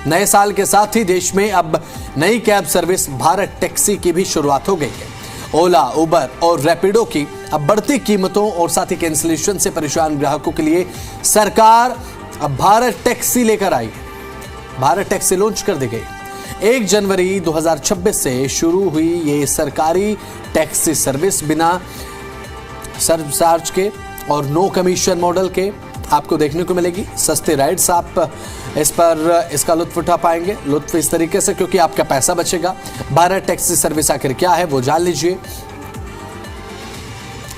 नए साल के साथ ही देश में अब नई कैब सर्विस भारत टैक्सी की भी शुरुआत हो गई है। ओला, उबर और रैपिडो की अब बढ़ती कीमतों और साथ ही कैंसिलेशन से परेशान ग्राहकों के लिए सरकार अब भारत टैक्सी लेकर आई है। भारत टैक्सी लॉन्च कर दी गई। 1 जनवरी 2026 से शुरू हुई ये सरकारी टैक्सी सर्विस बिना सरचार्ज के और नो कमीशन मॉडल के आपको देखने को मिलेगी। सस्ते राइड्स आप इस पर इसका लुत्फ उठा पाएंगे। लुत्फ इस तरीके से क्योंकि आपका पैसा बचेगा। भारत टैक्सी सर्विस आखिर क्या है वो जान लीजिए।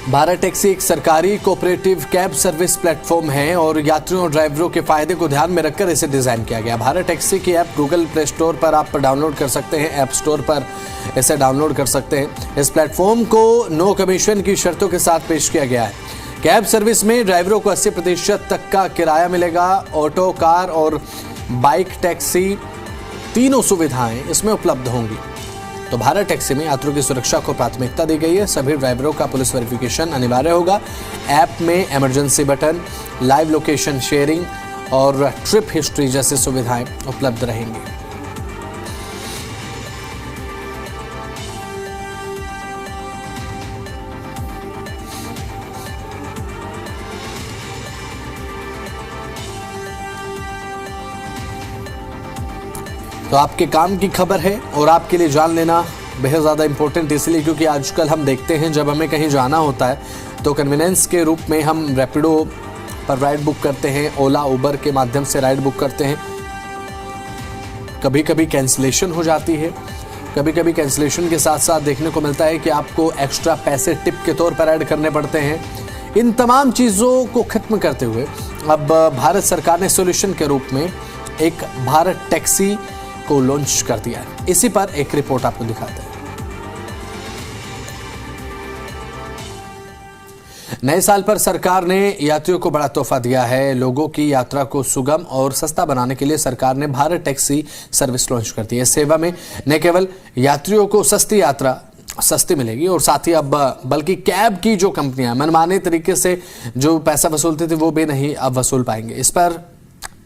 भारत टैक्सी एक सरकारी कोऑपरेटिव कैब सर्विस प्लेटफॉर्म है और यात्रियों और ड्राइवरों के फायदे को ध्यान में रखकर इसे डिजाइन किया गया। भारत टैक्सी की ऐप गूगल प्ले स्टोर पर आप डाउनलोड कर सकते हैं, ऐप स्टोर पर इसे डाउनलोड कर सकते हैं। इस प्लेटफॉर्म को नो कमीशन की शर्तों के साथ पेश किया गया है। कैब सर्विस में ड्राइवरों को 80% तक का किराया मिलेगा। ऑटो, कार और बाइक टैक्सी तीनों सुविधाएं इसमें उपलब्ध होंगी। तो भारत टैक्सी में यात्रियों की सुरक्षा को प्राथमिकता दी गई है। सभी ड्राइवरों का पुलिस वेरिफिकेशन अनिवार्य होगा। ऐप में emergency button, live location sharing और ट्रिप हिस्ट्री जैसी सुविधाएं उपलब्ध रहेंगी। तो आपके काम की खबर है और आपके लिए जान लेना बेहद ज़्यादा इंपॉर्टेंट इसलिए क्योंकि आजकल हम देखते हैं जब हमें कहीं जाना होता है तो कन्वीनियंस के रूप में हम रैपिडो पर राइड बुक करते हैं, ओला, उबर के माध्यम से राइड बुक करते हैं। कभी कभी कैंसिलेशन हो जाती है। कभी कभी कैंसिलेशन के साथ साथ देखने को मिलता है कि आपको एक्स्ट्रा पैसे टिप के तौर पर ऐड करने पड़ते हैं। इन तमाम चीज़ों को खत्म करते हुए अब भारत सरकार ने सॉल्यूशन के रूप में एक भारत टैक्सी को लॉन्च कर दिया है। इसी पर एक रिपोर्ट आपको दिखाते हैं। नए साल पर सरकार ने यात्रियों को बड़ा तोहफा दिया है। लोगों की यात्रा को सुगम और सस्ता बनाने के लिए सरकार ने भारत टैक्सी सर्विस लॉन्च कर दी है। सेवा में न केवल यात्रियों को सस्ती यात्रा सस्ती मिलेगी और साथ ही अब बल्कि कैब की जो कंपनियां मनमाने तरीके से जो पैसा वसूलते थे वो भी नहीं अब वसूल पाएंगे। इस पर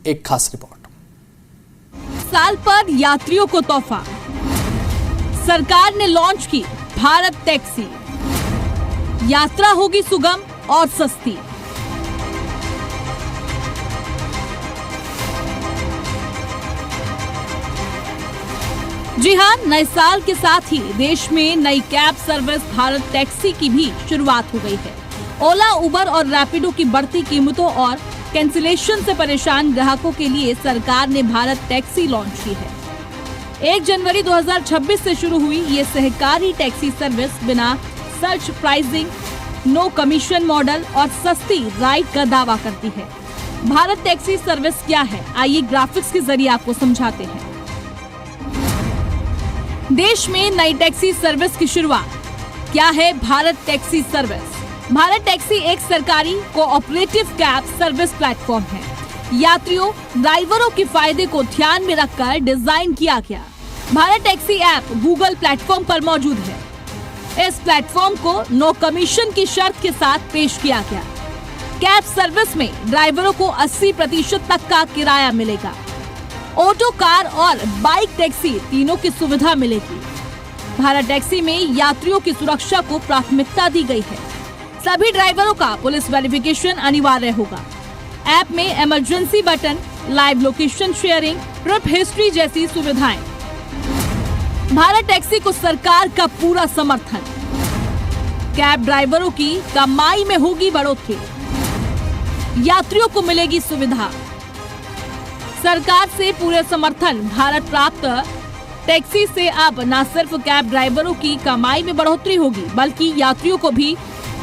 एक खास रिपोर्ट। साल पर यात्रियों को तोहफा, सरकार ने लॉन्च की भारत टैक्सी। यात्रा होगी सुगम और सस्ती। जी हां, नए साल के साथ ही देश में नई कैब सर्विस भारत टैक्सी की भी शुरुआत हो गई है। ओला, उबर और रैपिडो की बढ़ती कीमतों और कैंसिलेशन से परेशान ग्राहकों के लिए सरकार ने भारत टैक्सी लॉन्च की है। 1 जनवरी 2026 से शुरू हुई ये सहकारी टैक्सी सर्विस बिना surge pricing, no commission model और सस्ती राइड का दावा करती है। भारत टैक्सी सर्विस क्या है, आइए ग्राफिक्स के जरिए आपको समझाते हैं। देश में नई टैक्सी सर्विस की शुरुआत। क्या है Bharat taxi service? Bharat taxi एक सरकारी कोऑपरेटिव कैब सर्विस प्लेटफॉर्म है। यात्रियों, ड्राइवरों के फायदे को ध्यान में रखकर डिजाइन किया गया। Bharat taxi app Google platform पर मौजूद है। इस प्लेटफॉर्म को नो कमीशन की शर्त के साथ पेश किया गया। कैब सर्विस में ड्राइवरों को 80% तक का किराया मिलेगा। ऑटो, कार और बाइक टैक्सी तीनों की सुविधा मिलेगी। भारत टैक्सी में यात्रियों की सुरक्षा को प्राथमिकता दी गई है। सभी ड्राइवरों का पुलिस वेरिफिकेशन अनिवार्य होगा। ऐप में emergency button, live location sharing, trip history जैसी सुविधाएं। भारत टैक्सी को सरकार का पूरा समर्थन। कैब ड्राइवरों की कमाई में होगी बढ़ोतरी। यात्रियों को मिलेगी सुविधा। सरकार से पूरे समर्थन। भारत प्राप्त टैक्सी से अब न सिर्फ कैब ड्राइवरों की कमाई में बढ़ोतरी होगी बल्कि यात्रियों को भी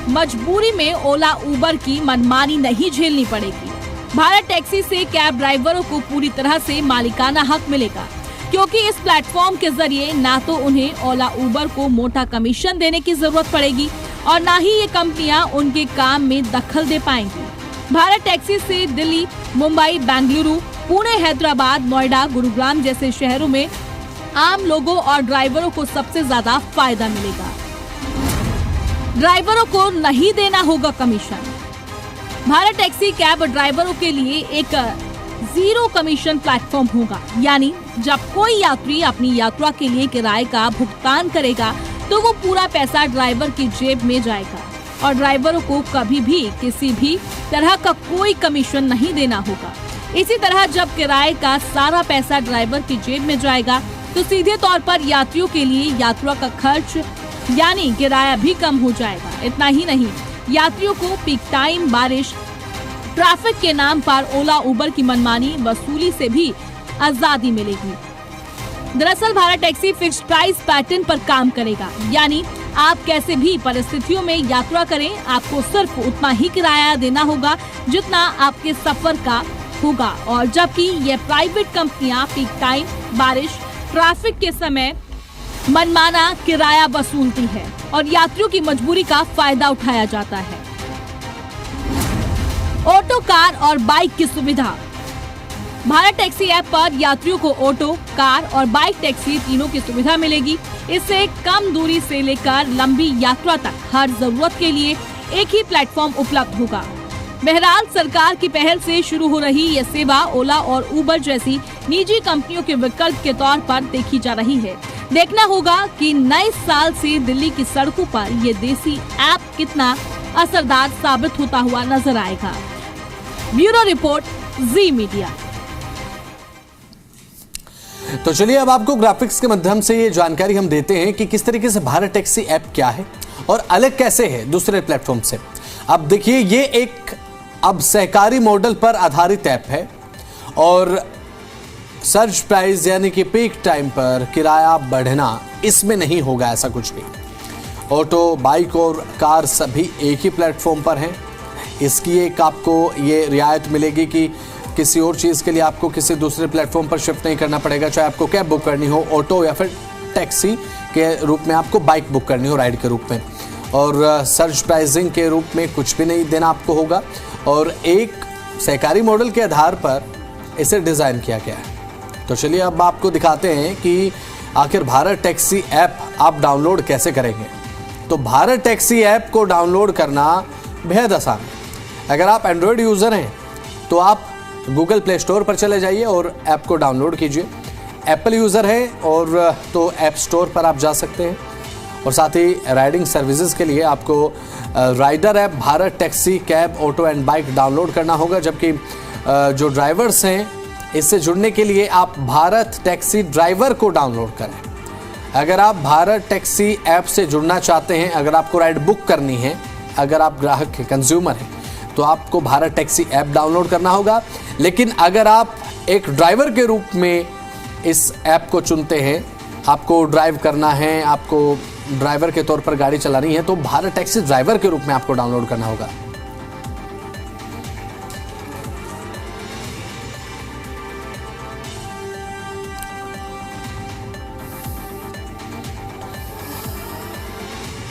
मजबूरी में ओला, उबर की मनमानी नहीं झेलनी पड़ेगी। भारत टैक्सी से कैब ड्राइवरों को पूरी तरह से मालिकाना हक मिलेगा क्योंकि इस प्लेटफॉर्म के जरिए ना तो उन्हें ओला, उबर को मोटा कमीशन देने की जरूरत पड़ेगी और ना ही ये कंपनियां उनके काम में दखल दे पाएंगी। भारत टैक्सी से दिल्ली, मुंबई, बेंगलुरु, पुणे, हैदराबाद, नोएडा, गुरुग्राम जैसे शहरों में आम लोगों और ड्राइवरों को सबसे ज्यादा फायदा मिलेगा। ड्राइवरों को नहीं देना होगा कमीशन। भारत टैक्सी कैब ड्राइवरों के लिए एक जीरो कमीशन प्लेटफॉर्म होगा। यानी जब कोई यात्री अपनी यात्रा के लिए किराए का भुगतान करेगा तो वो पूरा पैसा ड्राइवर की जेब में जाएगा और ड्राइवरों को कभी भी किसी भी तरह का कोई कमीशन नहीं देना होगा। इसी तरह जब किराए का सारा पैसा ड्राइवर की जेब में जाएगा तो सीधे तौर पर यात्रियों के लिए यात्रा का खर्च यानी किराया भी कम हो जाएगा। इतना ही नहीं, यात्रियों को पीक टाइम, बारिश, ट्रैफिक के नाम पर ओला उबर की मनमानी वसूली से भी आजादी मिलेगी। दरअसल Bharat taxi fixed price pattern पर काम करेगा, यानी आप कैसे भी परिस्थितियों में यात्रा करें, आपको सिर्फ उतना ही किराया देना होगा जितना आपके सफर का होगा। और जबकि ये प्राइवेट कंपनियां पीक टाइम, बारिश, ट्रैफिक के समय मनमाना किराया वसूलती है और यात्रियों की मजबूरी का फायदा उठाया जाता है। ऑटो, कार और बाइक की सुविधा। भारत टैक्सी ऐप पर यात्रियों को ऑटो, कार और बाइक टैक्सी तीनों की सुविधा मिलेगी। इससे कम दूरी से लेकर लंबी यात्रा तक हर जरूरत के लिए एक ही प्लेटफॉर्म उपलब्ध होगा। बहरहाल सरकार की पहल से शुरू हो रही यह सेवा ओला और उबर जैसी निजी कंपनियों के विकल्प के तौर पर देखी जा रही है। देखना होगा कि नए साल से दिल्ली की सड़कों पर ये देसी ऐप कितना असरदार साबित होता हुआ नजर आएगा। ब्यूरो रिपोर्ट, जी मीडिया। तो चलिए अब आपको ग्राफिक्स के माध्यम से ये जानकारी हम देते हैं कि किस तरीके से भारत टैक्सी ऐप क्या है और अलग कैसे है दूसरे प्लेटफॉर्म से। अब देखिए, ये एक अब सहकारी मॉडल पर आधारित ऐप है और सर्ज प्राइस यानी कि पीक टाइम पर किराया बढ़ना इसमें नहीं होगा, ऐसा कुछ भी। ऑटो, बाइक और कार सभी एक ही प्लेटफॉर्म पर हैं। इसकी एक आपको ये रियायत मिलेगी कि किसी और चीज़ के लिए आपको किसी दूसरे प्लेटफॉर्म पर शिफ्ट नहीं करना पड़ेगा, चाहे आपको कैब बुक करनी हो, ऑटो या फिर टैक्सी के रूप में आपको बाइक बुक करनी हो राइड के रूप में, और सर्ज प्राइसिंग के रूप में कुछ भी नहीं देना आपको होगा। और एक सहकारी मॉडल के आधार पर इसे डिज़ाइन किया गया है। तो चलिए अब आपको दिखाते हैं कि आखिर भारत टैक्सी ऐप आप डाउनलोड कैसे करेंगे। तो भारत टैक्सी ऐप को डाउनलोड करना बेहद आसान है। अगर आप एंड्रॉयड यूज़र हैं तो आप गूगल प्ले स्टोर पर चले जाइए और ऐप को डाउनलोड कीजिए। एप्पल यूज़र है और तो ऐप स्टोर पर आप जा सकते हैं। और साथ ही राइडिंग सर्विसेज के लिए आपको rider app Bharat taxi, cab, auto and bike download करना होगा। जबकि जो ड्राइवर्स हैं, इससे जुड़ने के लिए आप भारत टैक्सी ड्राइवर को डाउनलोड करें। अगर आप भारत टैक्सी ऐप से जुड़ना चाहते हैं, अगर आपको राइड बुक करनी है, अगर आप ग्राहक के कंज्यूमर हैं, तो आपको भारत टैक्सी ऐप डाउनलोड करना होगा। लेकिन अगर आप एक ड्राइवर के रूप में इस ऐप को चुनते हैं, आपको ड्राइव करना है, आपको ड्राइवर के तौर पर गाड़ी चलानी है, तो भारत टैक्सी ड्राइवर के रूप में आपको डाउनलोड करना होगा।